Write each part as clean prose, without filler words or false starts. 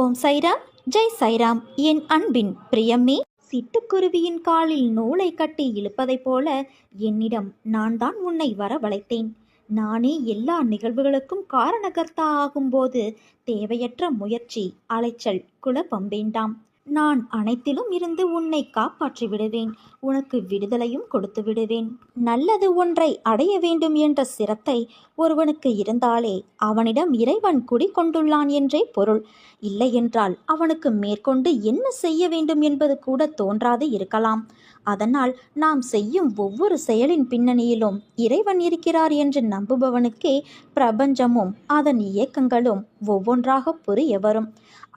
ஓம் சைராம், ஜெய் சைராம். என் அன்பின் பிரியமே, சிட்டுக்குருவியின் காலில் நூலை கட்டி இழுப்பதைப் போல என்னிடம் நான் தான் உன்னை வரவழைத்தேன். நானே எல்லா நிகழ்வுகளுக்கும் காரணகர்த்தா ஆகும்போது தேவையற்ற முயற்சி, அலைச்சல், குழப்பம் வேண்டாம். நான் அனைத்திலும் இருந்து உன்னை காப்பாற்றி விடுவேன். உனக்கு விடுதலையும் கொடுத்து விடுவேன். நல்லது ஒன்றை அடைய வேண்டும் என்ற சிரத்தை ஒருவனுக்கு இருந்தாலே அவனிடம் இறைவன் குடிகொண்டுள்ளான் என்றே பொருள். இல்லையென்றால் அவனுக்கு மேற்கொண்டு என்ன செய்ய வேண்டும் என்பது கூட தோன்றாது இருக்கலாம். அதனால் நாம் செய்யும் ஒவ்வொரு செயலின் பின்னணியிலும் இறைவன் இருக்கிறார் என்று நம்புபவனுக்கே பிரபஞ்சமும் அதன் இயக்கங்களும் ஒவ்வொன்றாக புரிய வரும்.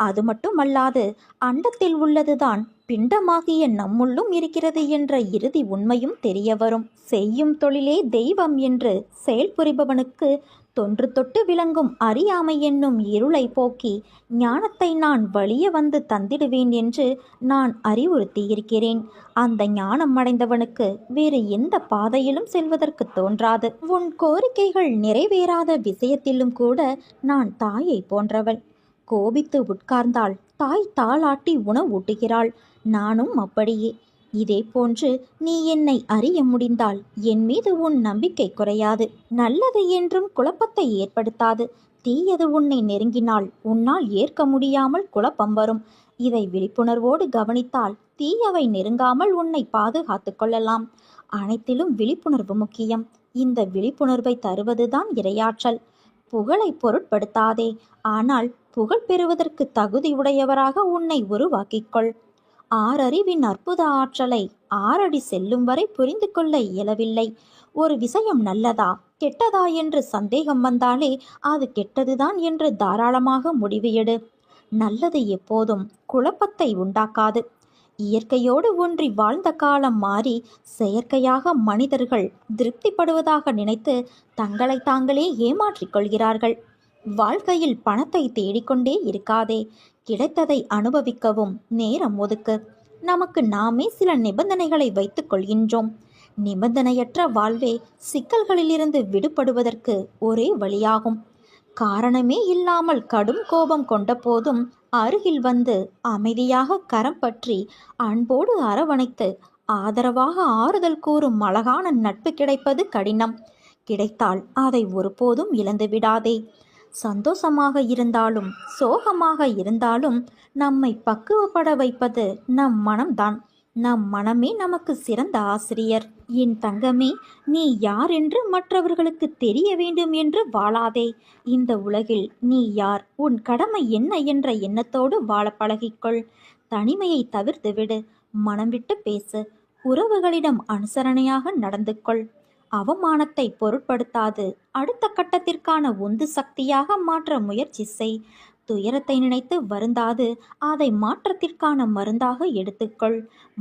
அது மட்டுமல்லாது அண்டத்தில் உள்ளதுதான் பிண்டமாகிய நம்முள்ளும் இருக்கிறது என்ற இறுதி உண்மையும் தெரிய வரும். செய்யும் தொழிலே தெய்வம் என்று செயல்புரிபவனுக்கு தொன்று தொட்டு விளங்கும் அறியாமை என்னும் இருளை போக்கி ஞானத்தை நான் வலிய வந்து தந்திடுவேன் என்று நான் அறிவுறுத்தியிருக்கிறேன். அந்த ஞானம் அடைந்தவனுக்கு வேறு எந்த பாதையிலும் செல்வதற்கு தோன்றாது. உன் கோரிக்கைகள் நிறைவேறாத விஷயத்திலும் கூட நான் தாயை போன்றவள். கோபித்து உட்கார்ந்தால் தாய் தாளாட்டி உணவூட்டுகிறாள். நானும் அப்படியே. இதே போன்று நீ என்னை அறிய முடிந்தால் என் மீது உன் நம்பிக்கை குறையாது. நல்லது என்றும் குழப்பத்தை ஏற்படுத்தாது. தீயது உன்னை நெருங்கினால் உன்னால் ஏற்க முடியாமல் குழப்பம் வரும். இதை விழிப்புணர்வோடு கவனித்தால் தீயவை நெருங்காமல் உன்னை பாதுகாத்து கொள்ளலாம். அனைத்திலும் விழிப்புணர்வு முக்கியம். இந்த விழிப்புணர்வை தருவதுதான் இறையாற்றல். புகழை பொருட்படுத்தாதே, ஆனால் புகழ் பெறுவதற்கு தகுதியுடையவராக உன்னை உருவாக்கிக்கொள். ஆறறிவின் அற்புத ஆற்றலை 6 அடி செல்லும் வரை புரிந்து கொள்ள இயலவில்லை. ஒரு விஷயம் நல்லதா கெட்டதா என்று சந்தேகம் வந்தாலே அது கெட்டதுதான் என்று தாராளமாக முடிவு எடு. நல்லது எப்போதும் குழப்பத்தை உண்டாக்காது. இயற்கையோடு ஒன்றி வாழ்ந்த காலம் மாறி செயற்கையாக மனிதர்கள் திருப்திப்படுவதாக நினைத்து தங்களை தாங்களே ஏமாற்றிக் கொள்கிறார்கள். வாழ்க்கையில் பணத்தை தேடிக்கொண்டே இருக்காதே. கிடைத்ததை அனுபவிக்கவும் நேரம் ஒதுக்கு. நமக்கு நாமே சில நிபந்தனைகளை வைத்துக் கொள்கின்றோம். நிபந்தனையற்ற வாழ்வே சிக்கல்களிலிருந்து விடுபடுவதற்கு ஒரே வழியாகும். காரணமே இல்லாமல் கடும் கோபம் கொண்ட போதும் அருகில் வந்து அமைதியாக கரம் பற்றி அன்போடு அரவணைத்து ஆதரவாக ஆறுதல் கூறும் அழகான நட்பு கிடைப்பது கடினம். கிடைத்தால் அதை ஒருபோதும் இழந்து விடாதே. சந்தோஷமாக இருந்தாலும் சோகமாக இருந்தாலும் நம்மை பக்குவப்பட வைப்பது நம் மனம்தான். நம் மனமே நமக்கு சிறந்த ஆசிரியர். என் தங்கமே, நீ யார் என்று மற்றவர்களுக்கு தெரிய வேண்டும் என்று வாழாதே. இந்த உலகில் நீ யார், உன் கடமை என்ன என்ற எண்ணத்தோடு வாழ பழகிக்கொள். தனிமையை தவிர்த்து விடு. மனம் விட்டு பேசு. உறவுகளிடம் அனுசரணையாக நடந்து கொள். அவமானத்தை பொருட்படுத்தாது அடுத்த கட்டத்திற்கான உந்து சக்தியாக மாற்ற முயற்சி செய். துயரத்தை நினைத்து வருந்தாது அதை மாற்றத்திற்கான மருந்தாக எடுத்துக்கொள்.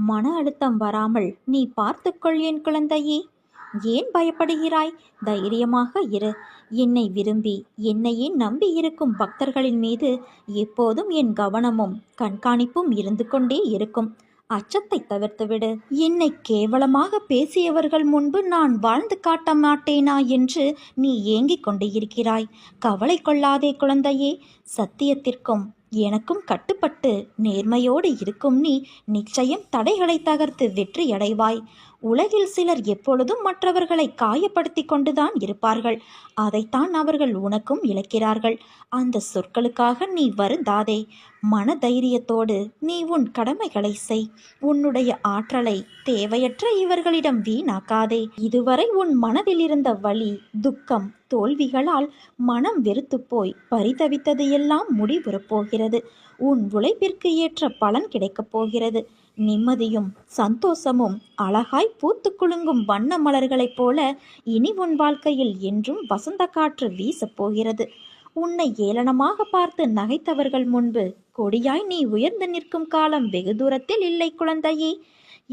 மன அழுத்தம் வராமல் நீ பார்த்துக்கொள் என் குழந்தையே. ஏன் பயப்படுகிறாய்? தைரியமாக இரு. என்னை விரும்பி என்னையே நம்பி இருக்கும் பக்தர்களின் மீது எப்போதும் என் கவனமும் கண்காணிப்பும் இருந்து கொண்டே இருக்கும். அச்சத்தை தவிர்த்துவிடு. என்னை கேவலமாக பேசியவர்கள் முன்பு நான் வாழ்ந்து காட்ட மாட்டேனா என்று நீ ஏங்கிக் கொண்டு இருக்கிறாய். கவலை கொள்ளாதே குழந்தையே. சத்தியத்திற்கும் எனக்கும் கட்டுப்பட்டு நேர்மையோடு இருக்கும் நீ நிச்சயம் தடைகளை தகர்த்து வெற்றி அடைவாய். உலகில் சிலர் எப்பொழுதும் மற்றவர்களை காயப்படுத்தி கொண்டுதான் இருப்பார்கள். அதைத்தான் அவர்கள் உனக்கும் இழக்கிறார்கள். அந்த சொற்களுக்காக நீ வருந்தாதே. மன தைரியத்தோடு நீ உன் கடமைகளை செய். உன்னுடைய ஆற்றலை தேவையற்ற இவர்களிடம் வீணாக்காதே. இதுவரை உன் மனதில் இருந்த வலி, துக்கம், தோல்விகளால் மனம் வெறுத்து போய் பரிதவித்தது எல்லாம் முடிவுறப் போகிறது. உன் உழைப்பிற்கு ஏற்ற பலன் கிடைக்கப் போகிறது. நிம்மதியும் சந்தோஷமும் அழகாய் பூத்து குலுங்கும் வண்ண மலர்களைப் போல இனி உன் வாழ்க்கையில் என்றும் வசந்த காற்று வீசப் போகிறது. உன்னை ஏளனமாக பார்த்து நகைத்தவர்கள் முன்பு கொடியாய் நீ உயர்ந்து நிற்கும் காலம் வெகு தூரத்தில் இல்லை குழந்தையே.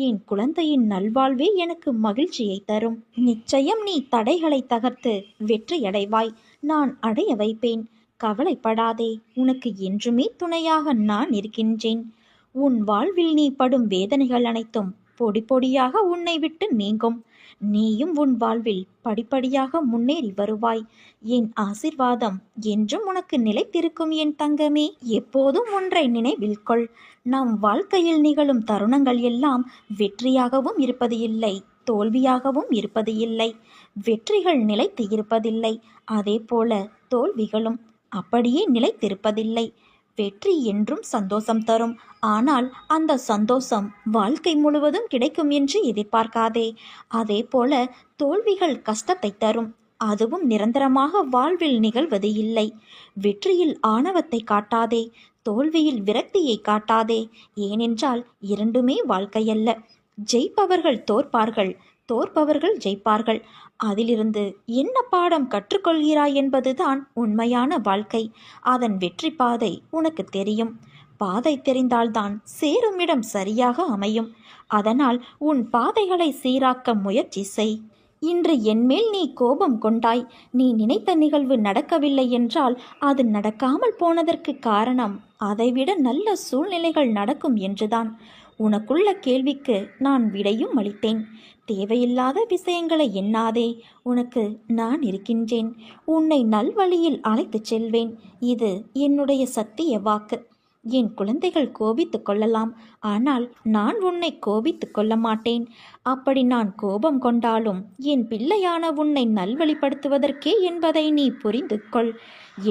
என் குழந்தையின் நல்வாழ்வே எனக்கு மகிழ்ச்சியை தரும். நிச்சயம் நீ தடைகளை தகர்த்து வெற்றியடைவாய். நான் அடைய வைப்பேன். கவலைப்படாதே. உனக்கு என்றுமே துணையாக நான் இருக்கின்றேன். உன் வாழ்வில் நீ படும் வேதனைகள் அனைத்தும் பொடி பொடியாக உன்னை விட்டு நீங்கும். நீயும் உன் வாழ்வில் படிப்படியாக முன்னேறி வருவாய். என் ஆசிர்வாதம் என்றும் உனக்கு நிலைத்திருக்கும் என் தங்கமே. எப்போதும் ஒன்றை நினைவில் கொள், நம் வாழ்க்கையில் நிகழும் தருணங்கள் எல்லாம் வெற்றியாகவும் இருப்பது இல்லை, தோல்வியாகவும் இருப்பது இல்லை. வெற்றிகள் நிலைத்து இருப்பதில்லை, அதே போல தோல்விகளும் அப்படியே நிலைத்திருப்பதில்லை. வெற்றி என்றும் சந்தோஷம் தரும், ஆனால் அந்த சந்தோஷம் வாழ்க்கை முழுவதும் கிடைக்கும் என்று எதிர்பார்க்காதே. அதே போல தோல்விகள் கஷ்டத்தை தரும், அதுவும் நிரந்தரமாக வாழ்வில் நிகழ்வது இல்லை. வெற்றியில் ஆணவத்தை காட்டாதே, தோல்வியில் விரக்தியை காட்டாதே. ஏனென்றால் இரண்டுமே வாழ்க்கையல்ல. ஜெயிப்பவர்கள் தோற்பார்கள், தோற்பவர்கள் ஜெயிப்பார்கள். அதிலிருந்து என்ன பாடம் கற்றுக்கொள்கிறாய் என்பதுதான் உண்மையான வாழ்க்கை. அதன் வெற்றி பாதை உனக்கு தெரியும். பாதை தெரிந்தால்தான் சேரும் இடம் சரியாக அமையும். அதனால் உன் பாதைகளை சீராக்க முயற்சி செய். இன்று என்மேல் நீ கோபம் கொண்டாய். நீ நினைத்த நிகழ்வு நடக்கவில்லை என்றால் அது நடக்காமல் போனதற்கு காரணம் அதைவிட நல்ல சூழ்நிலைகள் நடக்கும் என்றுதான். உனக்குள்ள கேள்விக்கு நான் விடையும் அளித்தேன். தேவையில்லாத விஷயங்களை எண்ணாதே, உனக்கு நான் இருக்கின்றேன். உன்னை நல்வழியில் அழைத்துச் செல்வேன். இது என்னுடைய சத்திய வாக்கு. என் குழந்தைகள் கோபித்து கொள்ளலாம், ஆனால் நான் உன்னை கோபித்து கொள்ள மாட்டேன். அப்படி நான் கோபம் கொண்டாலும் என் பிள்ளையான உன்னை நல்வழிப்படுத்துவதற்கே என்பதை நீ புரிந்து கொள்.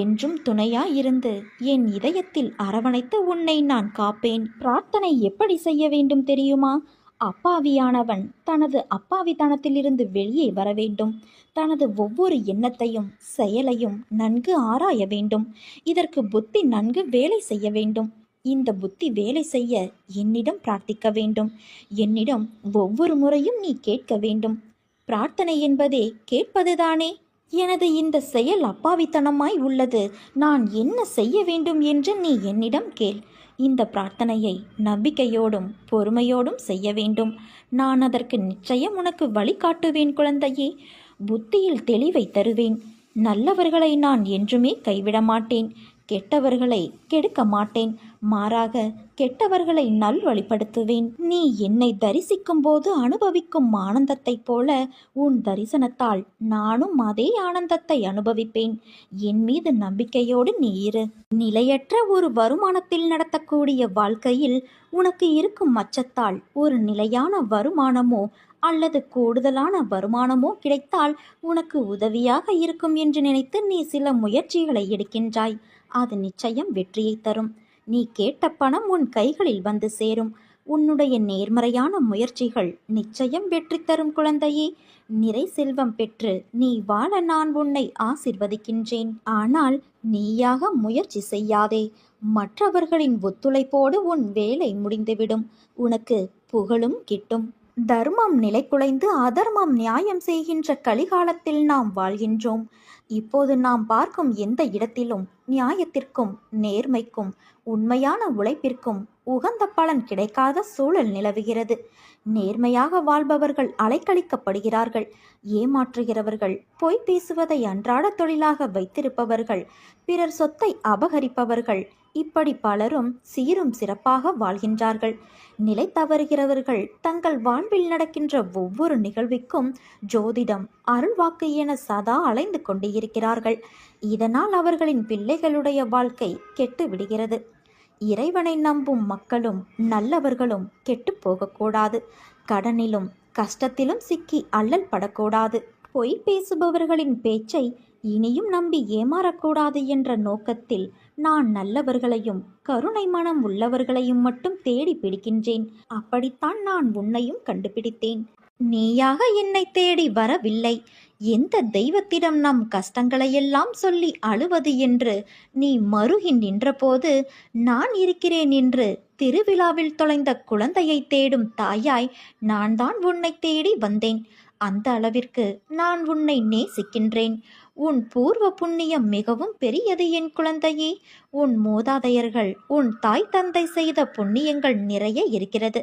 என்றும் துணையாயிருந்து என் இதயத்தில் அரவணைத்து உன்னை நான் காப்பேன். பிரார்த்தனை எப்படி செய்ய வேண்டும் தெரியுமா? அப்பாவியானவன் தனது அப்பாவித்தனத்திலிருந்து வெளியே வர வேண்டும். தனது ஒவ்வொரு எண்ணத்தையும் செயலையும் நன்கு ஆராய வேண்டும். இதற்கு புத்தி நன்கு வேலை செய்ய வேண்டும். இந்த புத்தி வேலை செய்ய என்னிடம் பிரார்த்திக்க வேண்டும். என்னிடம் ஒவ்வொரு முறையும் நீ கேட்க வேண்டும். பிரார்த்தனை என்பதே கேட்பதுதானே. எனது இந்த செயல் அப்பாவித்தனமாய் உள்ளது, நான் என்ன செய்ய வேண்டும் என்று நீ என்னிடம் கேள். இந்த பிரார்த்தனையை நம்பிக்கையோடும் பொறுமையோடும் செய்ய வேண்டும். நான் அதற்கு நிச்சயம் உனக்கு வழிகாட்டுவேன் குழந்தையே. புத்தியில் தெளிவை தருவேன். நல்லவர்களை நான் என்றுமே கைவிட மாட்டேன். கெட்டவர்களை கெடுக்க மாட்டேன். மாறாக கெட்டவர்களை நல்வழிப்படுத்துவேன். நீ என்னை தரிசிக்கும் போது அனுபவிக்கும் ஆனந்தத்தைப் போல உன் தரிசனத்தால் நானும் அதே ஆனந்தத்தை அனுபவிப்பேன். என் மீது நம்பிக்கையோடு நீ இரு. நிலையற்ற ஒரு வருமானத்தில் நடத்தக்கூடிய வாழ்க்கையில் உனக்கு இருக்கும் அச்சத்தால் ஒரு நிலையான வருமானமோ அல்லது கூடுதலான வருமானமோ கிடைத்தால் உனக்கு உதவியாக இருக்கும் என்று நினைத்து நீ சில முயற்சிகளை எடுக்கின்றாய். அது நிச்சயம் வெற்றியை தரும். நீ கேட்ட பணம் உன் கைகளில் வந்து சேரும். உன்னுடைய நேர்மறையான முயற்சிகள் நிச்சயம் வெற்றி தரும் குழந்தையே. நிறை செல்வம் பெற்று நீ வாழ நான் உன்னை ஆசிர்வதிக்கின்றேன். ஆனால் நீயாக முயற்சி செய்யாதே. மற்றவர்களின் ஒத்துழைப்போடு உன் வேலை முடிந்துவிடும். உனக்கு புகழும் கிட்டும். தர்மம் நிலைகுலைந்து அதர்மம் நியாயம் செய்கின்ற கலிகாலத்தில் நாம் வாழ்கின்றோம். இப்போது நாம் பார்க்கும் எந்த இடத்திலும் நியாயத்திற்கும் நேர்மைக்கும் உண்மையான உழைப்பிற்கும் உகந்த பலன் கிடைக்காத சூழல் நிலவுகிறது. நேர்மையாக வாழ்பவர்கள் அலைக்கழிக்கப்படுகிறார்கள். ஏமாற்றுகிறவர்கள், பொய் பேசுவதை அன்றாட தொழிலாக வைத்திருப்பவர்கள், பிறர் சொத்தை அபகரிப்பவர்கள், இப்படி பலரும் சீரும் சிறப்பாக வாழ்கின்றார்கள். நிலை தவறுகிறவர்கள் தங்கள் வாழ்வில் நடக்கின்ற ஒவ்வொரு நிகழ்விற்கும் ஜோதிடம், அருள்வாக்கு என சதா அலைந்து கொண்டு இருக்கிறார்கள். இதனால் அவர்களின் பிள்ளைகளுடைய வாழ்க்கை கெட்டு விடுகிறது. இறைவனை நம்பும் மக்களும் நல்லவர்களும் கெட்டு போகக்கூடாது. கடனிலும் கஷ்டத்திலும் சிக்கி அல்லல் படக்கூடாது. பொய் பேசுபவர்களின் பேச்சை இனியும் நம்பி ஏமாறக்கூடாது என்ற நோக்கத்தில் நான் நல்லவர்களையும் கருணை மனம் உள்ளவர்களையும் மட்டும் தேடி பிடிக்கின்றேன். அப்படித்தான் நான் உன்னையும் கண்டுபிடித்தேன். நீயாக என்னை தேடி வரவில்லை. எந்த தெய்வத்திடம் நம் கஷ்டங்களையெல்லாம் சொல்லி அழுவது என்று நீ மருகி நின்றபோது நான் இருக்கிறேன் என்று திருவிழாவில் தொலைந்த குழந்தையை தேடும் தாயாய் நான் தான் உன்னை தேடி வந்தேன். அந்த அளவிற்கு நான் உன்னை நேசிக்கின்றேன். உன் பூர்வ புண்ணியம் மிகவும் பெரியது என் குழந்தையே. உன் மூதாதையர்கள், உன் தாய் தந்தை செய்த புண்ணியங்கள் நிறைய இருக்கிறது.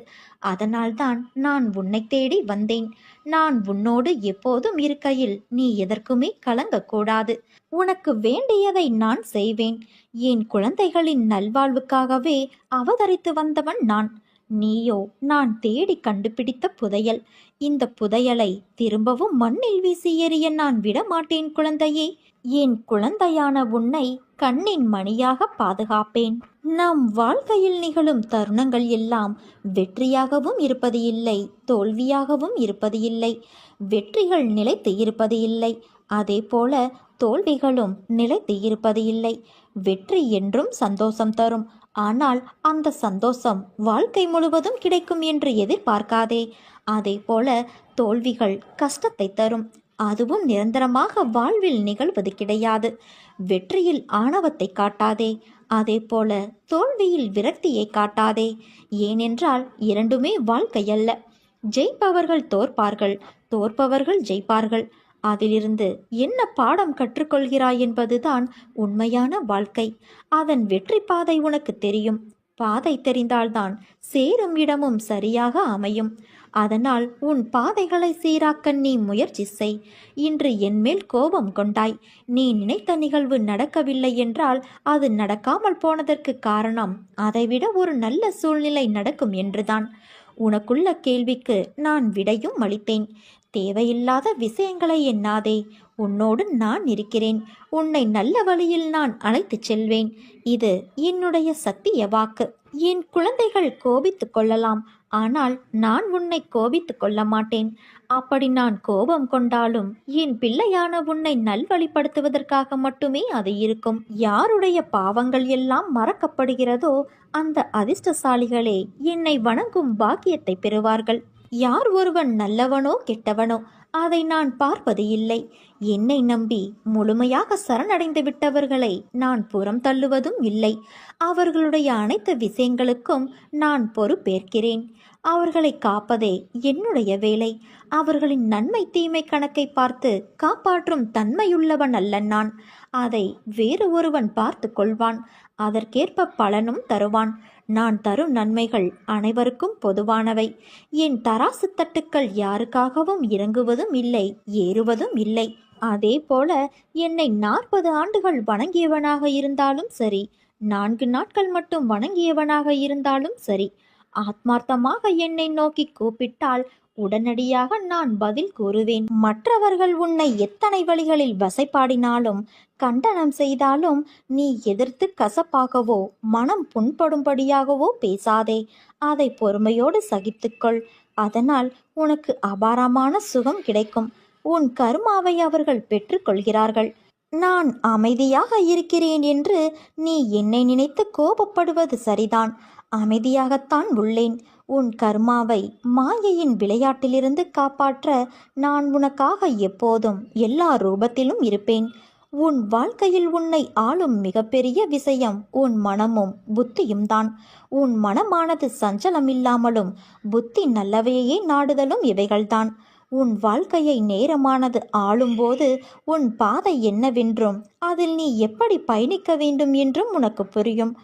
அதனால்தான் நான் உன்னை தேடி வந்தேன். நான் உன்னோடு எப்போதும் இருக்கையில் நீ எதற்குமே கலங்கக்கூடாது. உனக்கு வேண்டியதை நான் செய்வேன். என் குழந்தைகளின் நல்வாழ்வுக்காகவே அவதரித்து வந்தவன் நான். நீயோ நான் தேடி கண்டுபிடித்த புதையல். இந்த புதையலை திரும்பவும் மண்ணில் வீசி எறிய நான் விடமாட்டேன் குழந்தையே. என் குழந்தையான உன்னை கண்ணின் மணியாக பாதுகாப்பேன். நம் வாழ்க்கையில் நிகழும் தருணங்கள் எல்லாம் வெற்றியாகவும் இருப்பது இல்லை, தோல்வியாகவும் இருப்பது இல்லை. வெற்றிகள் நிலைத்து இருப்பது இல்லை, அதே போல தோல்விகளும் நிலைத்து இருப்பது இல்லை. வெற்றி என்றும் சந்தோஷம் தரும், ஆனால் அந்த சந்தோஷம் வாழ்க்கை முழுவதும் கிடைக்கும் என்று எதிர்பார்க்காதே. அதே போல தோல்விகள் கஷ்டத்தை தரும், அதுவும் நிரந்தரமாக வாழ்வில் நிகழ்வது கிடையாது. வெற்றியில் ஆணவத்தை காட்டாதே, அதே போல தோல்வியில் விரக்தியை காட்டாதே. ஏனென்றால் இரண்டுமே வாழ்க்கையல்ல. ஜெயிப்பவர்கள் தோற்பார்கள், தோற்பவர்கள் ஜெயிப்பார்கள். அதிலிருந்து என்ன பாடம் கற்றுக்கொள்கிறாய் என்பதுதான் உண்மையான வாழ்க்கை. அதன் வெற்றி பாதை உனக்கு தெரியும். பாதை தெரிந்தால்தான் சேரும் இடமும் சரியாக அமையும். அதனால் உன் பாதைகளை சீராக்க நீ முயற்சி செய். இன்று என்மேல் கோபம் கொண்டாய். நீ நினைத்த நிகழ்வு நடக்கவில்லை என்றால் அது நடக்காமல் போனதற்கு காரணம் அதைவிட ஒரு நல்ல சூழ்நிலை நடக்கும் என்றுதான். உனக்குள்ள கேள்விக்கு நான் விடையும் அளித்தேன். தேவையில்லாத விஷயங்களை எண்ணாதே. உன்னோடு நான் இருக்கிறேன். உன்னை நல்ல வழியில் நான் அழைத்துச் செல்வேன். இது என்னுடைய சத்திய வாக்கு. என் குழந்தைகள் கோபித்து கொள்ளலாம், ஆனால் நான் உன்னை கோபித்து கொள்ள மாட்டேன். அப்படி நான் கோபம் கொண்டாலும் என் பிள்ளையான உன்னை நல்வழிப்படுத்துவதற்காக மட்டுமே அது இருக்கும். யாருடைய பாவங்கள் எல்லாம் மறக்கப்படுகிறதோ அந்த அதிர்ஷ்டசாலிகளே என்னை வணங்கும் பாக்கியத்தை பெறுவார்கள். யார் ஒருவன் நல்லவனோ கெட்டவனோ அதை நான் பார்ப்பது இல்லை. என்னை நம்பி முழுமையாக சரணடைந்து விட்டவர்களை நான் புறம் தள்ளுவதும் இல்லை. அவர்களுடைய அனைத்து விஷயங்களுக்கும் நான் பொறுப்பேற்கிறேன். அவர்களை காப்பதே என்னுடைய வேலை. அவர்களின் நன்மை தீமை கணக்கை பார்த்து காப்பாற்றும் தன்மையுள்ளவன் அல்ல நான். அதை வேறு ஒருவன் பார்த்து கொள்வான். அதற்கேற்ப பலனும் தருவான். நான் தரும் நன்மைகள் அனைவருக்கும் பொதுவானவை. என் தராசு தட்டுக்கள் யாருக்காகவும் இறங்குவதும் இல்லை, ஏறுவதும் இல்லை. அதே போல என்னை 40 ஆண்டுகள் வணங்கியவனாக இருந்தாலும் சரி, 4 நாட்கள் மட்டும் வணங்கியவனாக இருந்தாலும் சரி, ஆத்மார்த்தமாக என்னை நோக்கி கூப்பிட்டால் உடனடியாக நான் பதில் கூறுவேன். மற்றவர்கள் உன்னை எத்தனை வழிகளில் வசைப்பாடினாலும் கண்டனம் செய்தாலும் நீ எதிர்த்து கசப்பாகவோ மனம் புண்படும்படியாகவோ பேசாதே. அதை பொறுமையோடு சகித்துக்கொள். அதனால் உனக்கு அபாரமான சுகம் கிடைக்கும். உன் கர்மாவை அவர்கள் பெற்றுக்கொள்கிறார்கள். நான் அமைதியாக இருக்கிறேன் என்று நீ என்னை நினைத்து கோபப்படுவது சரிதான். அமைதியாகத்தான் உள்ளேன். உன் கர்மாவை மாயையின் விளையாட்டிலிருந்து காப்பாற்ற நான் உனக்காக எப்போதும் எல்லா ரூபத்திலும் இருப்பேன். உன் வாழ்க்கையில் உன்னை ஆளும் மிகப்பெரிய விஷயம் உன் மனமும் புத்தியும் தான். உன் மனமானது சஞ்சலமில்லாமலும் புத்தி நல்லவையே நாடுதலும் இவைகள்தான். உன் வாழ்க்கையை நேரமானது ஆளும்போது உன் பாதை என்னவென்றும் அதில் நீ எப்படி பயணிக்க வேண்டும் என்றும் உனக்கு புரியும்.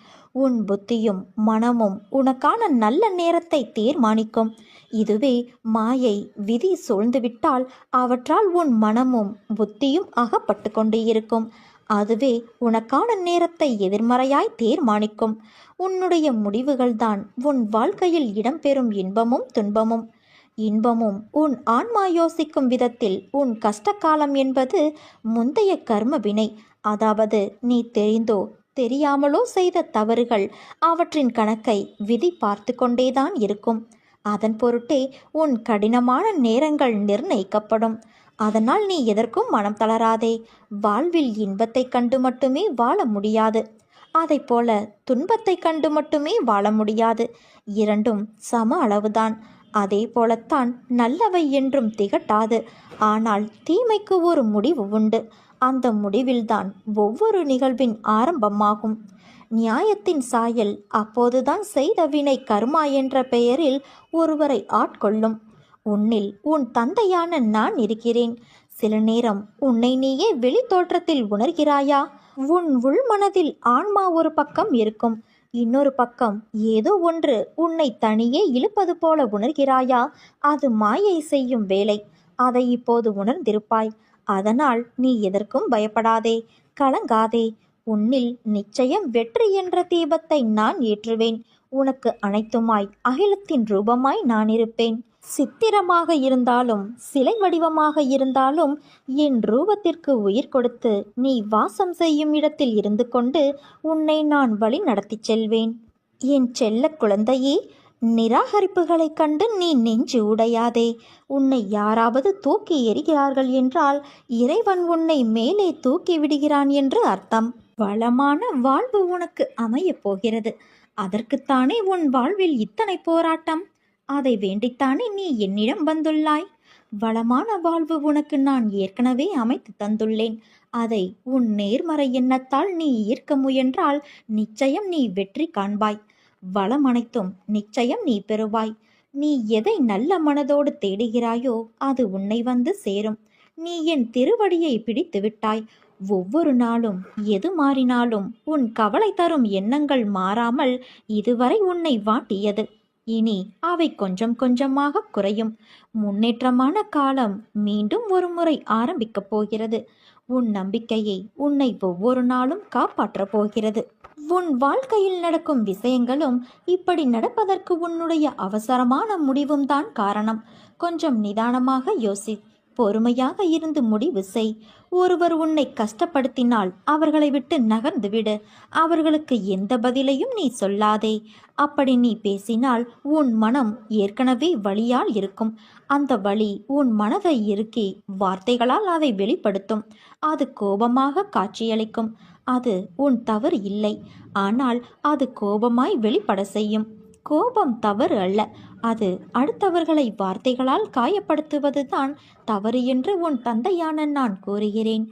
உன் புத்தியும் மனமும் உனக்கான நல்ல நேரத்தை தீர்மானிக்கும். இதுவே மாயை விதி சூழ்ந்துவிட்டால் அவற்றால் உன் மனமும் புத்தியும் அகப்பட்டு கொண்டே இருக்கும். அதுவே உனக்கான நேரத்தை எதிர்மறையாய் தீர்மானிக்கும். உன்னுடைய முடிவுகள்தான் உன் வாழ்க்கையில் இடம்பெறும் இன்பமும் துன்பமும். இன்பமும் உன் ஆன்மா யோசிக்கும் விதத்தில் உன் கஷ்டகாலம் என்பது முந்தைய கர்ம வினை, அதாவது நீ தெரிந்தோ தெரியாமலோ செய்த தவறுகள். அவற்றின் கணக்கை விதி பார்த்து கொண்டேதான் இருக்கும். அதன் பொருட்டே உன் கடினமான நேரங்கள் நிர்ணயிக்கப்படும். அதனால் நீ எதற்கும் மனம் தளராதே. வாழ்வில் இன்பத்தை கண்டு மட்டுமே வாழ முடியாது, அதை போல துன்பத்தை கண்டு மட்டுமே வாழ முடியாது. இரண்டும் சம அளவுதான். அதே போலத்தான் நல்லவை என்றும் திகட்டாது. ஆனால் தீமைக்கு ஒரு முடிவு உண்டு. அந்த முடிவில்தான் ஒவ்வொரு நிகழ்வின் ஆரம்பமாகும். நியாயத்தின் சாயல் அப்போதுதான் செய்த வினை கர்மா என்ற பெயரில் ஒருவரை ஆட்கொள்ளும். உன்னில் உன் தந்தையான நான் இருக்கிறேன். சில நேரம் உன்னை நீயே வெளி தோற்றத்தில் உணர்கிறாயா? உன் உள்மனதில் ஆன்மா ஒரு பக்கம் இருக்கும், இன்னொரு பக்கம் ஏதோ ஒன்று உன்னை தனியே இழுப்பது போல உணர்கிறாயா? அது மாயை செய்யும் வேலை. அதை இப்போது உணர்ந்திருப்பாய். அதனால் நீ எதற்கும் பயப்படாதே, கலங்காதே. உன்னில் நிச்சயம் வெற்றி என்ற தீபத்தை நான் ஏற்றுவேன். உனக்கு அனைத்துமாய் அகிலத்தின் ரூபமாய் நான் இருப்பேன். சித்திரமாக இருந்தாலும் சிலை வடிவமாக இருந்தாலும் என் ரூபத்திற்கு உயிர் கொடுத்து நீ வாசம் செய்யும் இடத்தில் இருந்து கொண்டு உன்னை நான் வழி நடத்தி செல்வேன். என் செல்ல குழந்தையே, நிராகரிப்புகளைக் கண்டு நீ நெஞ்சு உடையாதே. உன்னை யாராவது தூக்கி எறிகிறார்கள் என்றால் இறைவன் உன்னை மேலே தூக்கி விடுகிறான் என்று அர்த்தம். வளமான வாழ்வு உனக்கு அமையப் போகிறது. அதற்குத்தானே உன் வாழ்வில் இத்தனை போராட்டம். அதை வேண்டித்தானே நீ என்னிடம் வந்துள்ளாய். வளமான வாழ்வு உனக்கு நான் ஏற்கனவே அமைத்து தந்துள்ளேன். அதை உன் நேர்மறை எண்ணத்தால் நீ ஈர்க்க முயன்றால் நிச்சயம் நீ வெற்றி காண்பாய். வளம் அனைத்தும் நிச்சயம் நீ பெறுவாய். நீ எதை நல்ல மனதோடு தேடுகிறாயோ அது உன்னை வந்து சேரும். நீ என் திருவடியை பிடித்து விட்டாய். ஒவ்வொரு நாளும் எது மாறினாலும் உன் கவலை தரும் எண்ணங்கள் மாறாமல் இதுவரை உன்னை வாட்டியது. இனி அவை கொஞ்சம் கொஞ்சமாக குறையும். முன்னேற்றமான காலம் மீண்டும் ஒரு முறை ஆரம்பிக்கப் போகிறது. உன் நம்பிக்கையை உன்னை ஒவ்வொரு நாளும் காப்பாற்றப் போகிறது. உன் வாழ்க்கையில் நடக்கும் விஷயங்களும் இப்படி நடப்பதற்கு உன்னுடைய அவசரமான முடிவும் தான் காரணம். கொஞ்சம் நிதானமாக யோசி, பொறுமையாக இருந்து முடிவு செய். ஒருவர் உன்னை கஷ்டப்படுத்தினால் அவர்களை விட்டு நகர்ந்து விடு. அவர்களுக்கு எந்த பதிலையும் நீ சொல்லாதே. அப்படி நீ பேசினால் உன் மனம் ஏற்கனவே வலியால் இருக்கும். அந்த வலி உன் மனதை இறுக்கி வார்த்தைகளால் அதை வெளிப்படுத்தும். அது கோபமாக காட்சியளிக்கும். அது உன் தவறு இல்லை, ஆனால் அது கோபமாய் வெளிப்பட செய்யும். கோபம் தவறு அல்ல, அது அடுத்தவர்களை வார்த்தைகளால் காயப்படுத்துவதுதான் தவறு என்று உன் தந்தையான நான் கூறுகிறேன்.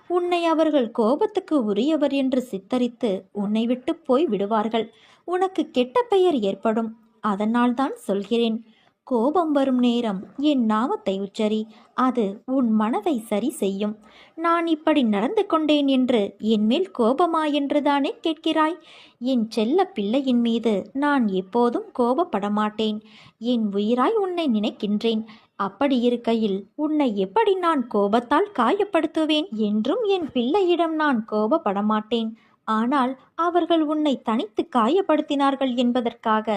உன்னை அவர்கள் கோபத்துக்கு உரியவர் என்று சித்தரித்து உன்னை விட்டு போய் விடுவார்கள். உனக்கு கெட்ட பெயர் ஏற்படும். அதனால்தான் சொல்கிறேன், கோபம் வரும் நேரம் என் நாமத்தை உச்சரி. அது உன் மனதை சரி செய்யும். நான் இப்படி நடந்து கொண்டேன் என்று என் மேல் கோபமா என்றுதானே கேட்கிறாய்? என் செல்ல பிள்ளையின் மீது நான் எப்போதும் கோபப்பட மாட்டேன். என் உயிராய் உன்னை நினைக்கின்றேன். அப்படி இருக்கையில் உன்னை எப்படி நான் கோபத்தால் காயப்படுத்துவேன்? என்றும் என் பிள்ளையிடம் நான் கோபப்பட மாட்டேன். ஆனால் அவர்கள் உன்னை தனித்து காயப்படுத்தினார்கள் என்பதற்காக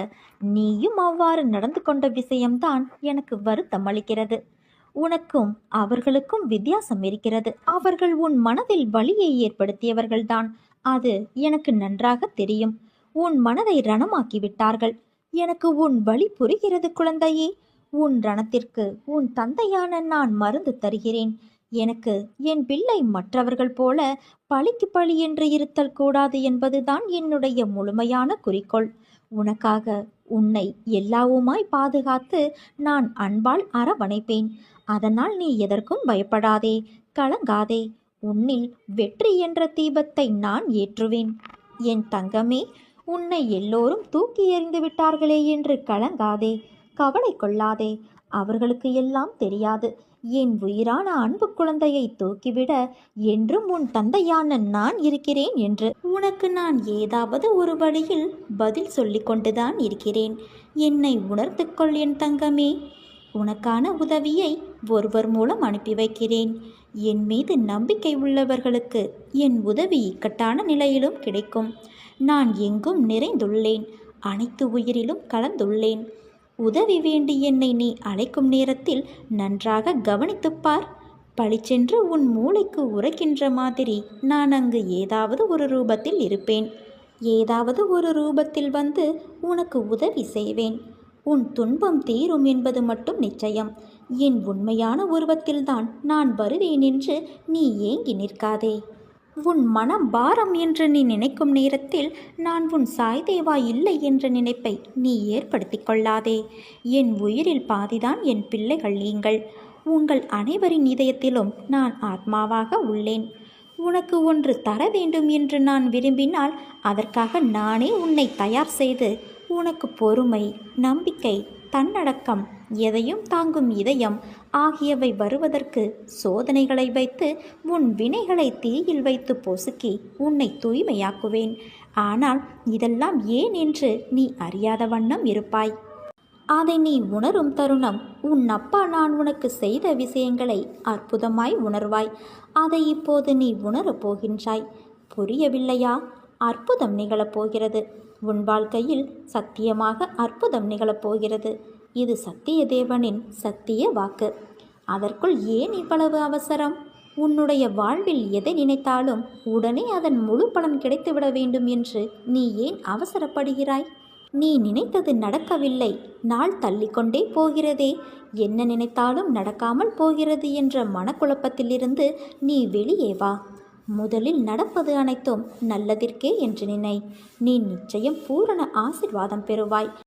நீயும் அவ்வாறு நடந்து கொண்ட விஷயம்தான் எனக்கு வருத்தம் அளிக்கிறது. உனக்கும் அவர்களுக்கும் வித்தியாசம் இருக்கிறது. அவர்கள் உன் மனதில் வலியை ஏற்படுத்தியவர்கள்தான். அது எனக்கு நன்றாக தெரியும். உன் மனதை ரணமாக்கி விட்டார்கள். எனக்கு உன் வலி புரிகிறது குழந்தையே. உன் ரணத்திற்கு உன் தந்தையான நான் மருந்து தருகிறேன். எனக்கு என் பிள்ளை மற்றவர்கள் போல பழிக்கு பழி என்று இருத்தல் கூடாது என்பதுதான் என்னுடைய முழுமையான குறிக்கோள். உனக்காக உன்னை எல்லாவுமாய் பாதுகாத்து நான் அன்பால் அரவணைப்பேன். அதனால் நீ எதற்கும் பயப்படாதே, கலங்காதே. உன்னில் வெற்றி என்ற தீபத்தை நான் ஏற்றுவேன். என் தங்கமே, உன்னை எல்லோரும் தூக்கி எறிந்து விட்டார்களே என்று கலங்காதே, கவலை கொள்ளாதே. அவர்களுக்கு எல்லாம் தெரியாது. என் உயிரான அன்பு குழந்தையை தூக்கிவிட என்றும் உன் தந்தையான நான் இருக்கிறேன் என்று. உனக்கு நான் ஏதாவது ஒரு வழியில் பதில் சொல்லிக் கொண்டுதான் இருக்கிறேன். என்னை உணர்ந்து கொள் என் தங்கமே. உனக்கான உதவியை ஒருவர் மூலம் அனுப்பி வைக்கிறேன். என் மீது நம்பிக்கை உள்ளவர்களுக்கு என் உதவி இக்கட்டான நிலையிலும் கிடைக்கும். நான் எங்கும் நிறைந்துள்ளேன். அனைத்து உயிரிலும் கலந்துள்ளேன். உதவி வேண்டி என்னை நீ அழைக்கும் நேரத்தில் நன்றாக கவனித்துப்பார். பளிச்சென்று உன் மூளைக்கு உரைக்கின்ற மாதிரி நான் அங்கு ஏதாவது ஒரு ரூபத்தில் இருப்பேன். ஏதாவது ஒரு ரூபத்தில் வந்து உனக்கு உதவி செய்வேன். உன் துன்பம் தீரும் என்பது மட்டும் நிச்சயம். என் உண்மையான உருவத்தில்தான் நான் வருவேன் என்று நீ ஏங்கி நிற்காதே. உன் மனம் பாரம் என்று நீ நினைக்கும் நேரத்தில் நான் உன் சாய்தேவா இல்லை என்ற நினைப்பை நீ ஏற்படுத்தி கொள்ளாதே. என் உயிரில் பாதிதான் என் பிள்ளைகள் நீங்கள். உங்கள் அனைவரின் இதயத்திலும் நான் ஆத்மாவாக உள்ளேன். உனக்கு ஒன்று தர வேண்டும் என்று நான் விரும்பினால் அதற்காக நானே உன்னை தயார் செய்து உனக்கு பொறுமை, நம்பிக்கை, தன்னடக்கம், எதையும் தாங்கும் இதயம் ஆகியவை வருவதற்கு சோதனைகளை வைத்து உன் வினைகளை தீயில் வைத்து பொசுக்கி உன்னை தூய்மையாக்குவேன். ஆனால் இதெல்லாம் ஏன் என்று நீ அறியாத வண்ணம் இருப்பாய். அதை நீ உணரும் தருணம் உன் அப்பா நான் உனக்கு செய்த விஷயங்களை அற்புதமாய் உணர்வாய். அதை இப்போது நீ உணரப் போகின்றாய். புரியவில்லையா? அற்புதம் நிகழப்போகிறது. உன் வாழ்க்கையில் சத்தியமாக அற்புதம் நிகழப்போகிறது. இது சத்தியதேவனின் சத்திய வாக்கு. அதற்குள் ஏன் இவ்வளவு அவசரம்? உன்னுடைய வாழ்வில் எதை நினைத்தாலும் உடனே அதன் முழு பலன் கிடைத்துவிட வேண்டும் என்று நீ ஏன் அவசரப்படுகிறாய்? நீ நினைத்தது நடக்கவில்லை, நாள் தள்ளிக்கொண்டே போகிறதே, என்ன நினைத்தாலும் நடக்காமல் போகிறது என்ற மனக்குழப்பத்திலிருந்து நீ வெளியே வா. முதலில் நடப்பது அனைத்தும் நல்லதிற்கே என்று நினை. நீ நிச்சயம் பூரண ஆசிர்வாதம் பெறுவாய்.